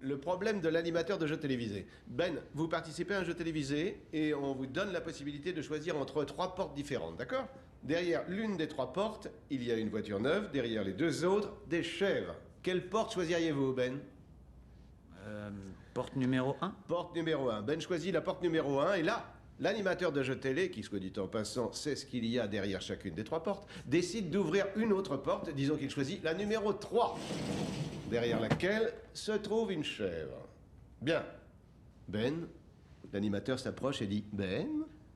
Le problème de l'animateur de jeu télévisé. Ben, vous participez à un jeu télévisé et on vous donne la possibilité de choisir entre 3 portes différentes, d'accord? Derrière l'une des 3 portes, il y a une voiture neuve, derrière les 2 autres, des chèvres. Quelle porte choisiriez-vous, Ben? Porte numéro 1. Porte numéro 1. Ben choisit la porte numéro 1 et là, l'animateur de jeu télé, qui soit dit en passant sait ce qu'il y a derrière chacune des 3 portes, décide d'ouvrir une autre porte, disons qu'il choisit la numéro 3, derrière laquelle se trouve une chèvre. Bien. Ben, l'animateur s'approche et dit « Ben,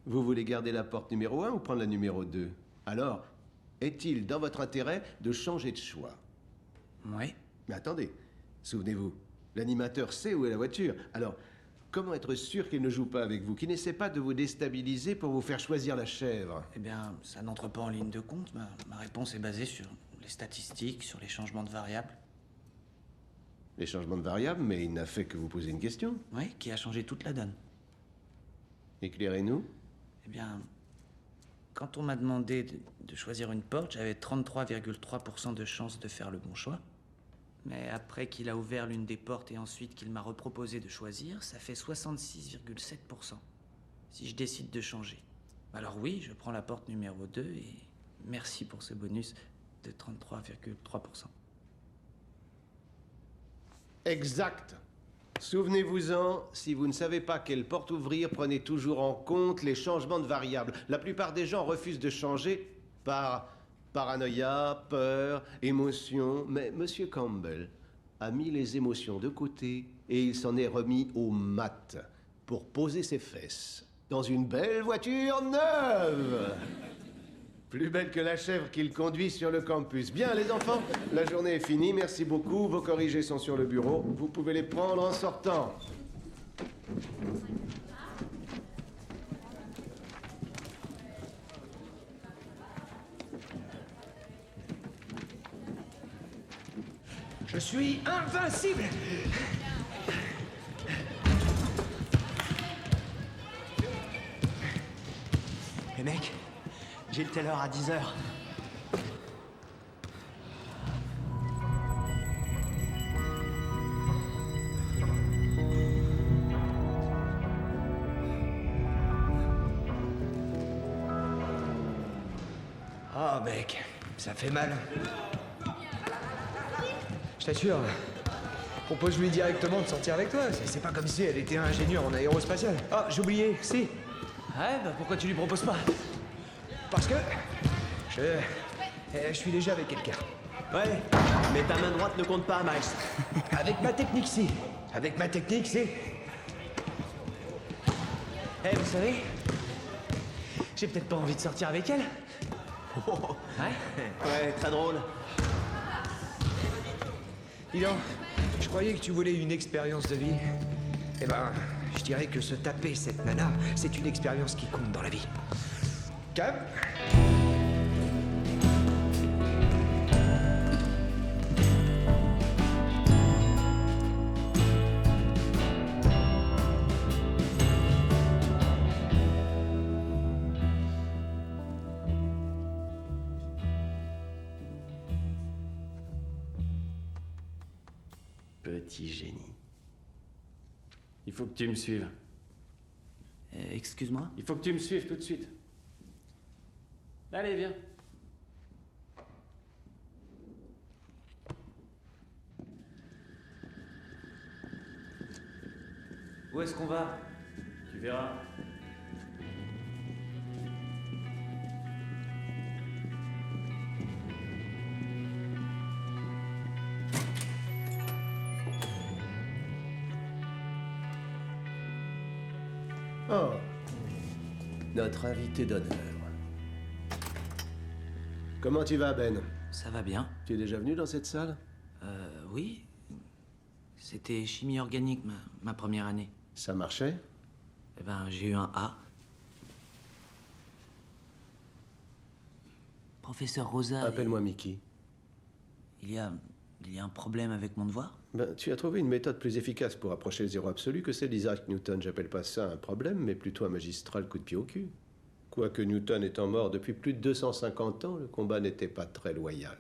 vous voulez garder la porte numéro 1 ou prendre la numéro 2 ? Alors, est-il dans votre intérêt de changer de choix ?» Oui. Mais attendez, souvenez-vous, l'animateur sait où est la voiture. Alors, comment être sûr qu'il ne joue pas avec vous, qu'il n'essaie pas de vous déstabiliser pour vous faire choisir la chèvre? Eh bien, ça n'entre pas en ligne de compte. Ma réponse est basée sur les statistiques, sur les changements de variables. Les changements de variables, mais il n'a fait que vous poser une question. Oui, qui a changé toute la donne. Éclairez-nous. Eh bien, quand on m'a demandé de choisir une porte, j'avais 33,3% de chance de faire le bon choix. Mais après qu'il a ouvert l'une des portes et ensuite qu'il m'a reproposé de choisir, ça fait 66,7%. Si je décide de changer. Alors oui, je prends la porte numéro 2 et merci pour ce bonus de 33,3%. Exact. Souvenez-vous-en, si vous ne savez pas quelle porte ouvrir, prenez toujours en compte les changements de variables. La plupart des gens refusent de changer par paranoïa, peur, émotion. Mais Monsieur Campbell a mis les émotions de côté et il s'en est remis au mat pour poser ses fesses dans une belle voiture neuve. Plus belle que la chèvre qu'il conduit sur le campus. Bien, les enfants, la journée est finie. Merci beaucoup. Vos corrigés sont sur le bureau. Vous pouvez les prendre en sortant. Je suis invincible! Les mecs, j'ai le Taylor à 10h. Oh mec, ça fait mal. Je t'assure, propose-lui directement de sortir avec toi. C'est pas comme si elle était ingénieure en aérospatiale. Ah, j'ai oublié, si. Ouais, bah pourquoi tu lui proposes pas? Parce que je suis déjà avec quelqu'un. Ouais, mais ta main droite ne compte pas, Max. Avec ma technique, si. Avec ma technique, si. Eh, vous savez, j'ai peut-être pas envie de sortir avec elle. Ouais? Ouais, très drôle. Dis donc, je croyais que tu voulais une expérience de vie. Eh ben, je dirais que se taper cette nana, c'est une expérience qui compte dans la vie. Cam? Petit génie. Il faut que tu me suives. Excuse-moi? Il faut que tu me suives tout de suite. Allez, viens. Où est-ce qu'on va? Tu verras. Oh, notre invité d'honneur. Comment tu vas, Ben? Ça va bien. Tu es déjà venu dans cette salle? Oui. C'était chimie organique, ma première année. Ça marchait? Eh ben, j'ai eu un A. Professeur Rosa... Appelle-moi Mickey. Il y a un problème avec mon devoir? Ben, tu as trouvé une méthode plus efficace pour approcher le zéro absolu que celle d'Isaac Newton. J'appelle pas ça un problème, mais plutôt un magistral coup de pied au cul. Quoique Newton étant mort depuis plus de 250 ans, le combat n'était pas très loyal.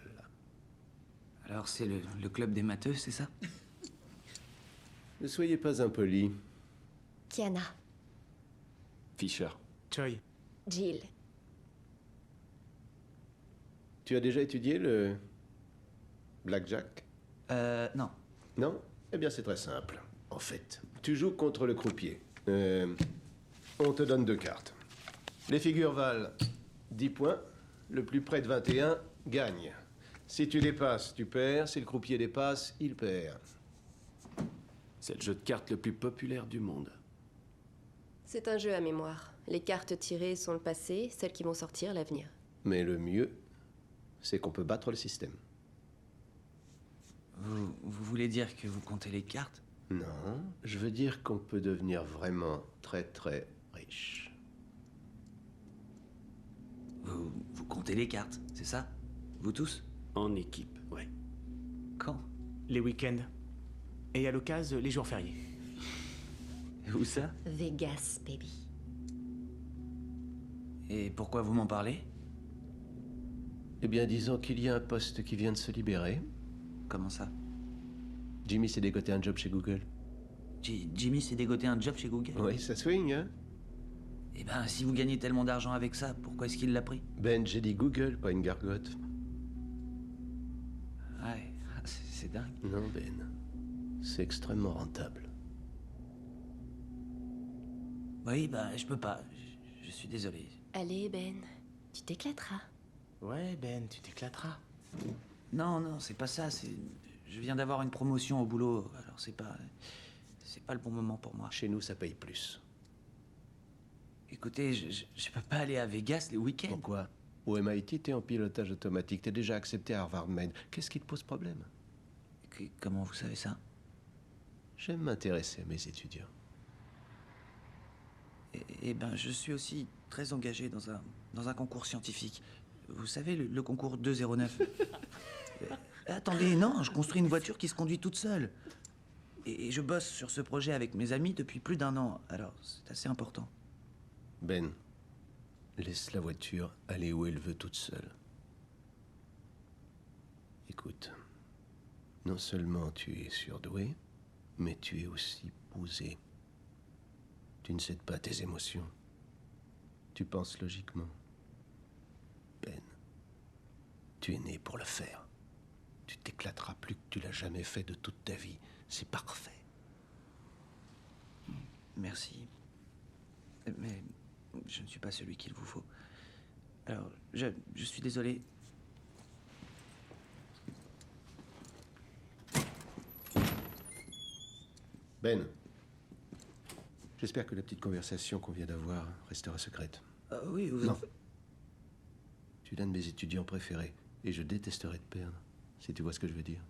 Alors c'est le club des matheux, c'est ça? Ne soyez pas impoli. Kiana. Fisher. Choi. Jill. Tu as déjà étudié le blackjack? Non. Non? Eh bien, c'est très simple. En fait, tu joues contre le croupier. On te donne 2 cartes. Les figures valent 10 points. Le plus près de 21 gagne. Si tu dépasses, tu perds. Si le croupier dépasse, il perd. C'est le jeu de cartes le plus populaire du monde. C'est un jeu à mémoire. Les cartes tirées sont le passé, celles qui vont sortir, l'avenir. Mais le mieux, c'est qu'on peut battre le système. Vous voulez dire que vous comptez les cartes? Non, je veux dire qu'on peut devenir vraiment très très riche. Vous comptez les cartes, c'est ça? Vous tous? En équipe, ouais. Quand? Les week-ends. Et à l'occasion, les jours fériés. Où ça? Vegas, baby. Et pourquoi vous m'en parlez? Eh bien, disons qu'il y a un poste qui vient de se libérer. Comment ça? Jimmy s'est dégoté un job chez Google. Jimmy s'est dégoté un job chez Google? Oui, ça swing, hein? Eh ben, si vous gagnez tellement d'argent avec ça, pourquoi est-ce qu'il l'a pris? Ben, j'ai dit Google, pas une gargote. Ouais, c'est dingue. Non, Ben. C'est extrêmement rentable. Oui, ben, je peux pas. Je suis désolé. Allez, Ben, tu t'éclateras. Ouais, Ben, tu t'éclateras. Non, c'est pas ça, c'est... Je viens d'avoir une promotion au boulot, alors c'est pas... C'est pas le bon moment pour moi. Chez nous, ça paye plus. Écoutez, je peux pas aller à Vegas les week-ends. Pourquoi? Au MIT, t'es en pilotage automatique. T'es déjà accepté à Harvard Med. Qu'est-ce qui te pose problème? Comment vous savez ça? J'aime m'intéresser à mes étudiants. Eh ben, je suis aussi très engagé dans un concours scientifique. Vous savez, le concours 209. Attendez, non, je construis une voiture qui se conduit toute seule. Et je bosse sur ce projet avec mes amis depuis plus d'1 an, alors c'est assez important. Ben, laisse la voiture aller où elle veut toute seule. Écoute, non seulement tu es surdoué, mais tu es aussi posé. Tu ne cèdes pas tes émotions. Tu penses logiquement. Ben, tu es né pour le faire. Tu t'éclateras plus que tu l'as jamais fait de toute ta vie. C'est parfait. Merci. Mais je ne suis pas celui qu'il vous faut. Alors, je suis désolé. Ben, j'espère que la petite conversation qu'on vient d'avoir restera secrète. Oui, vous Non. en... Tu es l'un de mes étudiants préférés, et je détesterais te perdre, si tu vois ce que je veux dire.